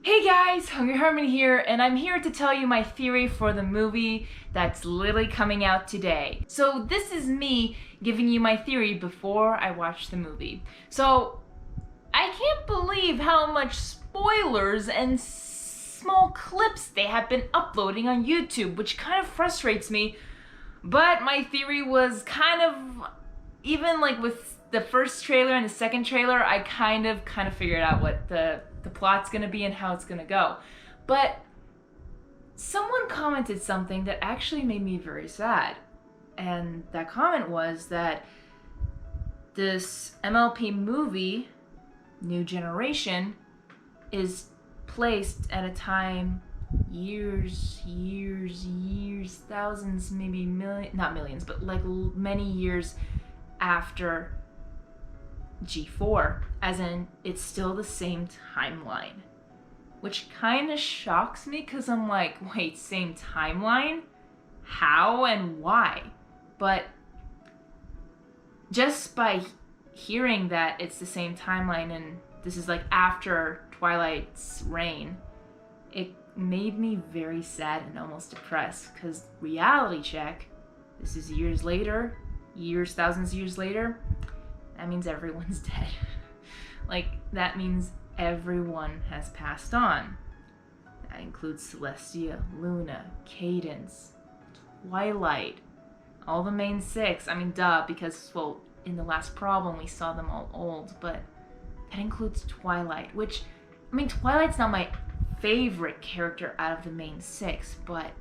Hey guys, Hungry Harmony here, and I'm here to tell you my theory for the movie that's literally coming out today. So this is me giving you my theory before I watch the movie. So I can't believe how much spoilers and small clips they have been uploading on YouTube, which kind of frustrates me. But my theory was kind of, even like with the first trailer and the second trailer, I kind of figured out what the plot's gonna be and how it's gonna go. But someone commented something that actually made me very sad. And that comment was that this MLP movie, New Generation, is placed at a time years, thousands, maybe not millions, but like many years after G4, as in it's still the same timeline, which kind of shocks me because I'm like, wait, same timeline? How and why? But just by hearing that it's the same timeline and this is like after Twilight's reign, it made me very sad and almost depressed because reality check, this is years later, thousands of years later. That means everyone's dead. Like, that means everyone has passed on. That includes Celestia, Luna, Cadence, Twilight, all the main six. I mean, duh, because, well, in the last problem we saw them all old, but that includes Twilight, which, I mean, Twilight's not my favorite character out of the main six, but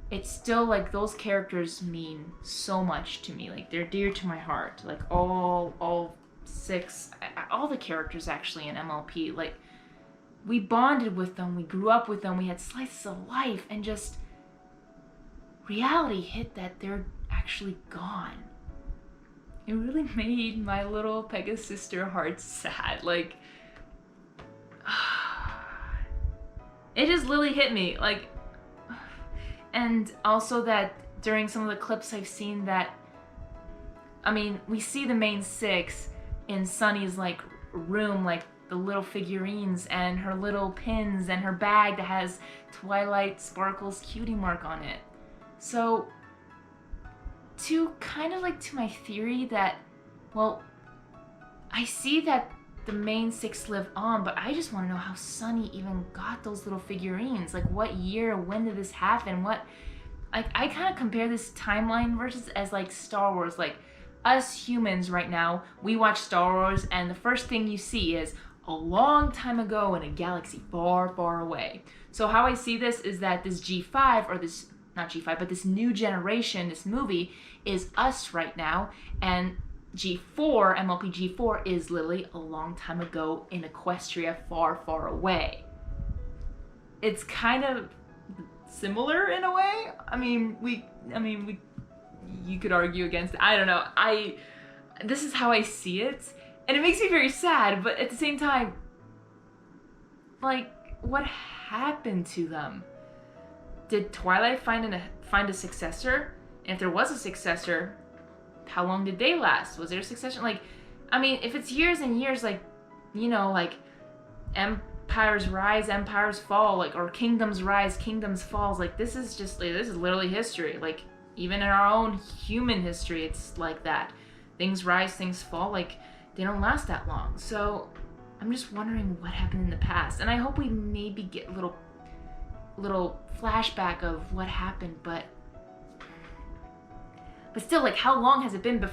it's still like those characters mean so much to me. Like, they're dear to my heart. Like all six, all the characters actually in MLP. Like, we bonded with them, we grew up with them, we had slices of life, and just reality hit that they're actually gone. It really made my little Pegasus sister heart sad. Like, it just literally hit me. Like, and also that during some of the clips I've seen that, I mean, we see the main six in Sunny's like room, like the little figurines and her little pins and her bag that has Twilight Sparkle's cutie mark on it. So to kind of like to my theory that, well, I see that the main six live on, but I just want to know how Sunny even got those little figurines. Like, what year, when did this happen? What, like, I kind of compare this timeline versus as like Star Wars. Like, us humans right now, we watch Star Wars and the first thing you see is a long time ago in a galaxy far, far away. So how I see this is that this G5, or this, not G5, but this New Generation, this movie, is us right now, and G4, MLP G4, is literally a long time ago in Equestria, far, far away. It's kind of similar in a way. You could argue against it. I don't know. This is how I see it, and it makes me very sad, but at the same time, like, what happened to them? Did Twilight find a successor? And if there was a successor, how long did they last? Was there a succession? Like, I mean, if it's years and years, like, you know, like empires rise, empires fall, like, or kingdoms rise, kingdoms falls. Like, this is just, like, this is literally history. Like, even in our own human history, it's like that. Things rise, things fall. Like, they don't last that long. So I'm just wondering what happened in the past, and I hope we maybe get a little flashback of what happened, but still, like, how long has it been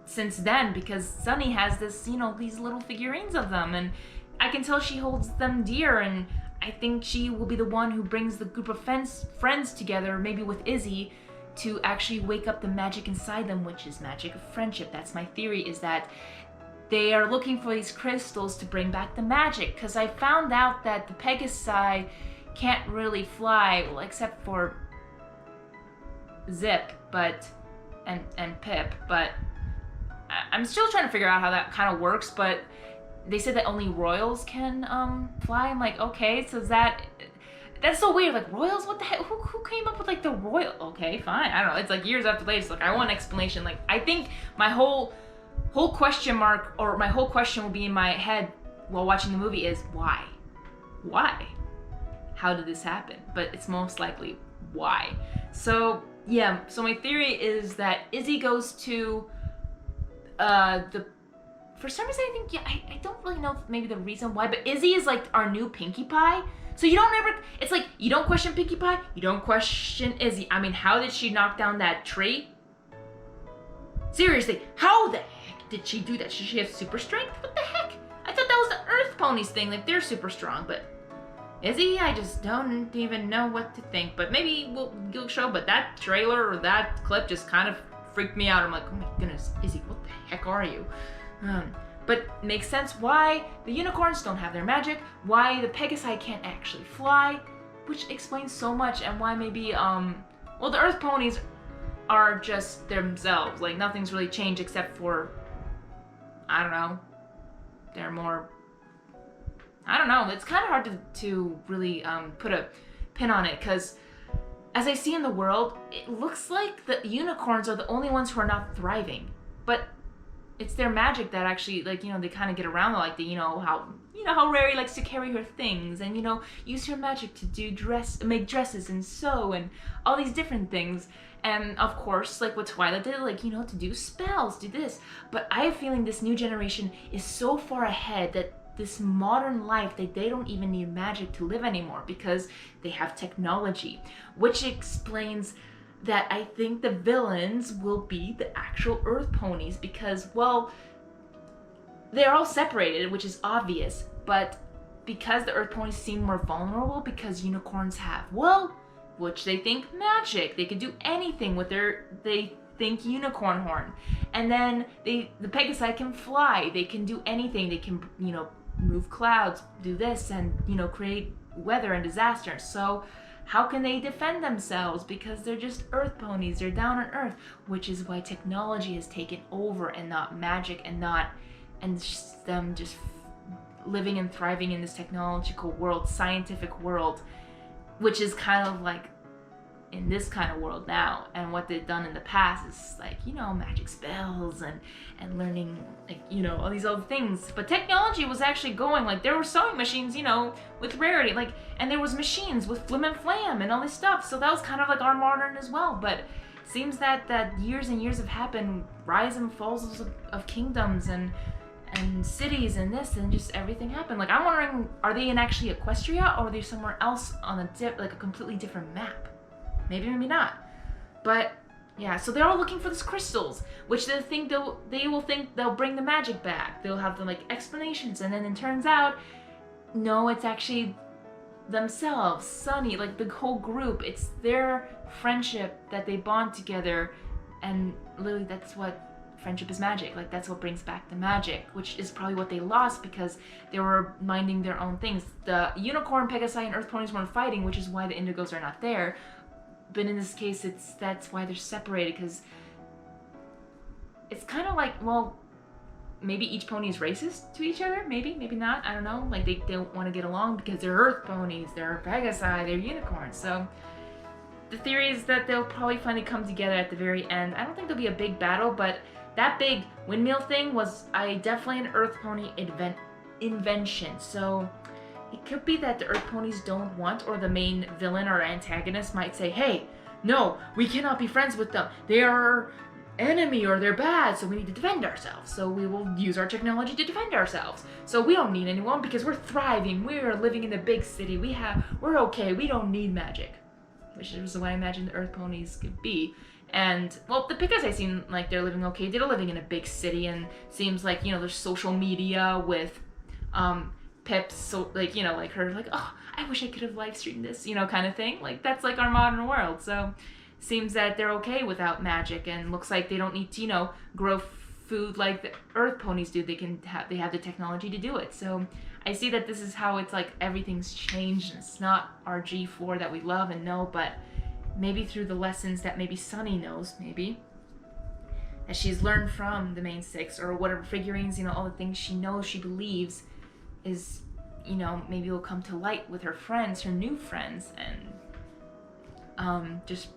since then? Because Sunny has this, you know, these little figurines of them, and I can tell she holds them dear, and I think she will be the one who brings the group of friends together, maybe with Izzy, to actually wake up the magic inside them, which is magic of friendship. That's my theory, is that they are looking for these crystals to bring back the magic, because I found out that the Pegasi can't really fly, well, except for Zip, and Pip, but I'm still trying to figure out how that kind of works. But they said that only royals can fly. I'm like, okay, so that's so weird. Like, royals, what the heck? Who came up with like the royal? Okay, fine, I don't know. It's like years after later. So like, I want an explanation. Like, I think my whole question mark, or my whole question will be in my head while watching the movie is why? why? How did this happen? But it's most likely why. So yeah, so my theory is that Izzy goes to the for some reason I think, yeah, I don't really know maybe the reason why, but Izzy is like our new Pinkie Pie. So you don't ever, it's like, you don't question Pinkie Pie, you don't question Izzy. I mean, how did she knock down that tree? Seriously, how the heck did she do that? Should she have super strength? What the heck? I thought that was the Earth Ponies thing, like they're super strong, but Izzy, I just don't even know what to think. But maybe we'll show, but that trailer or that clip just kind of freaked me out. I'm like, oh my goodness, Izzy, what the heck are you? But makes sense why the unicorns don't have their magic, why the Pegasi can't actually fly, which explains so much, and why maybe, well, the Earth Ponies are just themselves. Like, nothing's really changed except for, I don't know, they're more, I don't know, it's kind of hard to really put a pin on it, because as I see in the world, it looks like the unicorns are the only ones who are not thriving, but it's their magic that actually, like, you know, they kind of get around, like, the, you know how Rary likes to carry her things, and, you know, use her magic to do make dresses and sew, and all these different things, and of course, like what Twilight did, like, you know, to do spells, do this, but I have a feeling this new generation is so far ahead that this modern life, they don't even need magic to live anymore, because they have technology, which explains that I think the villains will be the actual Earth Ponies, because, well, they're all separated, which is obvious, but because the Earth Ponies seem more vulnerable because unicorns have, well, which they think magic. They could do anything with they think unicorn horn. And then the Pegasi can fly. They can do anything. They can, you know, move clouds, do this, and, you know, create weather and disasters. So how can they defend themselves? Because they're just Earth Ponies. They're down on Earth, which is why technology has taken over and not magic, and them just living and thriving in this technological world, scientific world, which is kind of like in this kind of world now. And what they've done in the past is, like, you know, magic spells and learning, like, you know, all these other things. But technology was actually going, like, there were sewing machines, you know, with Rarity, like, and there was machines with Flim and Flam and all this stuff. So that was kind of like our modern as well. But it seems that years and years have happened, rise and falls of kingdoms and cities and this, and just everything happened. Like, I'm wondering, are they in actually Equestria, or are they somewhere else on like a completely different map? Maybe, maybe not. But yeah, so they're all looking for these crystals, which they will think they'll bring the magic back. They'll have the, like, explanations, and then it turns out, no, it's actually themselves, Sunny, like the whole group. It's their friendship that they bond together, and literally that's what friendship is magic. Like, that's what brings back the magic, which is probably what they lost because they were minding their own things. The unicorn, Pegasi, and Earth Ponies weren't fighting, which is why the Indigos are not there. But in this case, that's why they're separated, because it's kind of like, well, maybe each pony is racist to each other, maybe not, I don't know. Like, they don't want to get along because they're Earth Ponies, they're Pegasi, they're unicorns. So the theory is that they'll probably finally come together at the very end. I don't think there'll be a big battle, but that big windmill thing was definitely an Earth Pony invention. So it could be that the Earth Ponies don't want, or the main villain or antagonist might say, hey, no, we cannot be friends with them. They are our enemy, or they're bad, so we need to defend ourselves. So we will use our technology to defend ourselves. So we don't need anyone because we're thriving. We're living in the big city. We're okay. We don't need magic. Which is what I imagine the Earth Ponies could be. And, well, the Pegasi seem like they're living okay. They're living in a big city, and seems like, you know, there's social media with, Pips, so, like, you know, like her, like, oh, I wish I could have live streamed this, you know, kind of thing. Like, that's like our modern world. So seems that they're okay without magic, and looks like they don't need to, you know, grow food like the Earth Ponies do. They have the technology to do it. So I see that this is how it's like everything's changed, and it's not our G4 that we love and know, but maybe through the lessons that maybe Sunny knows, maybe, that she's learned from the main six, or whatever figurines, you know, all the things she knows, she believes, is, you know, maybe will come to light with her friends, her new friends, and just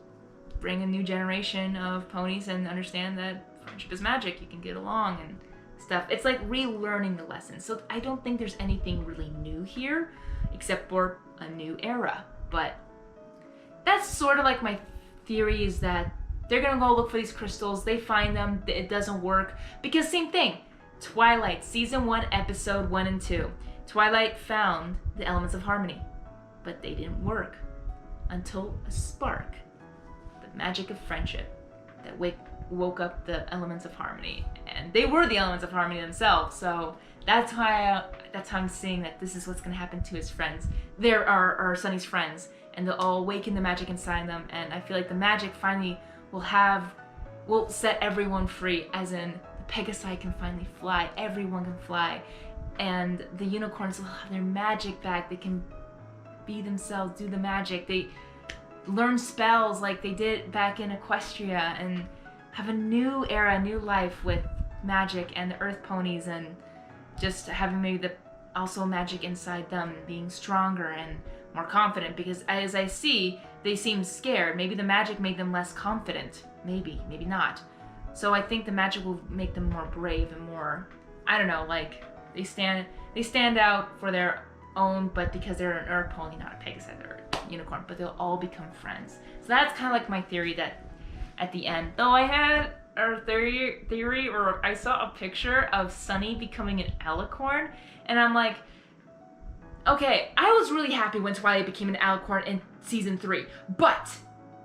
bring a new generation of ponies and understand that friendship is magic. You can get along and stuff. It's like relearning the lessons. So I don't think there's anything really new here. except for a new era. But that's sort of like my theory, is that they're gonna go look for these crystals, they find them, it doesn't work, because same thing, Twilight, season 1, episode 1 and 2. Twilight found the elements of harmony, but they didn't work until a spark, the magic of friendship, that woke up the elements of harmony, and they were the elements of harmony themselves. So that's how I'm seeing that this is what's gonna happen to his friends. There are Sunny's friends, and they'll all awaken the magic inside them, and I feel like the magic finally will set everyone free, as in the Pegasi can finally fly, everyone can fly, and the unicorns will have their magic back, they can be themselves, do the magic, they learn spells like they did back in Equestria, and have a new era, new life with magic and the earth ponies, and just having maybe also magic inside them, being stronger and more confident, because as I see, they seem scared. Maybe the magic made them less confident. Maybe not. So I think the magic will make them more brave and more, I don't know, like they stand out for their own, but because they're an earth pony, not a Pegasus or a unicorn, but they'll all become friends. So that's kind of like my theory, that at the end, though I had a theory, or I saw a picture of Sunny becoming an alicorn, and I'm like, okay, I was really happy when Twilight became an alicorn in season 3, but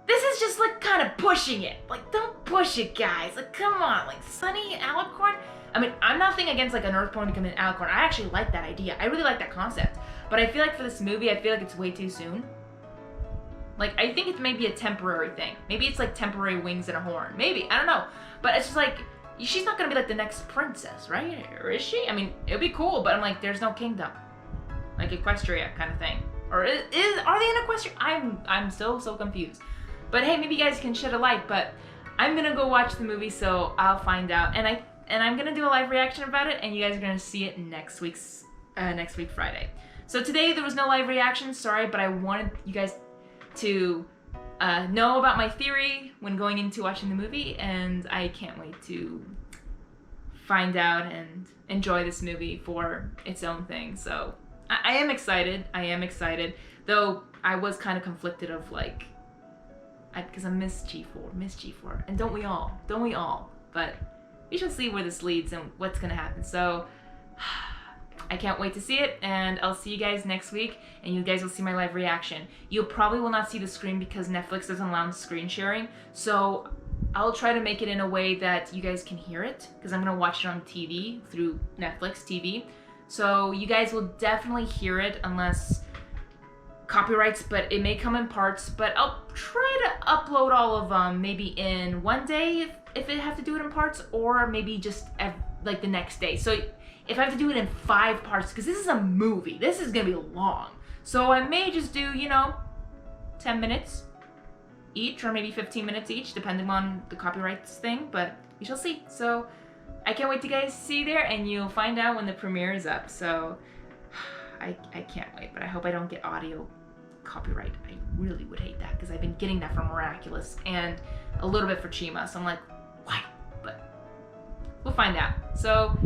this is just like kind of pushing it. Like, don't push it, guys. Like, come on, like Sunny and alicorn. I mean, I'm nothing against like an earth pony becoming an alicorn. I actually like that idea. I really like that concept. But I feel like for this movie, I feel like it's way too soon. Like, I think it's maybe a temporary thing. Maybe it's like temporary wings and a horn. Maybe, I don't know. But it's just like, she's not gonna be like the next princess, right? Or is she? I mean, it'd be cool, but I'm like, there's no kingdom. Like Equestria kind of thing. Or are they in Equestria? I'm still so confused. But hey, maybe you guys can shed a light, but I'm gonna go watch the movie, so I'll find out. And I'm gonna do a live reaction about it, and you guys are gonna see it next week Friday. So today there was no live reaction, sorry, but I wanted you guys to know about my theory when going into watching the movie, and I can't wait to find out and enjoy this movie for its own thing. So I am excited, though I was kind of conflicted of like, because I miss G4, and don't we all, but we shall see where this leads and what's gonna happen. So I can't wait to see it, and I'll see you guys next week, and you guys will see my live reaction. You probably will not see the screen because Netflix doesn't allow screen sharing, so I'll try to make it in a way that you guys can hear it, because I'm gonna watch it on TV through Netflix TV. So you guys will definitely hear it unless copyrights, but it may come in parts, but I'll try to upload all of them maybe in one day if I have to do it in parts, or maybe just like the next day. So if I have to do it in 5 parts, because this is a movie, this is gonna be long. So I may just do, 10 minutes each, or maybe 15 minutes each, depending on the copyrights thing, but we shall see. So I can't wait to guys see you there, and you'll find out when the premiere is up. So I can't wait, but I hope I don't get audio copyright. I really would hate that, because I've been getting that from Miraculous and a little bit for Chima, so I'm like, why? But we'll find out. So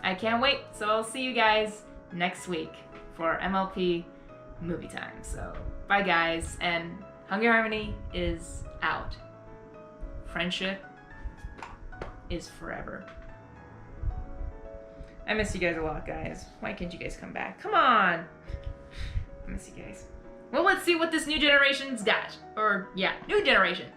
I can't wait. So I'll see you guys next week for MLP movie time. So bye guys, and Hungry Harmony is out. Friendship is forever. I miss you guys a lot, guys. Why can't you guys come back? Come on! I miss you guys. Well, let's see what this new generation's got. Or, yeah, new generation.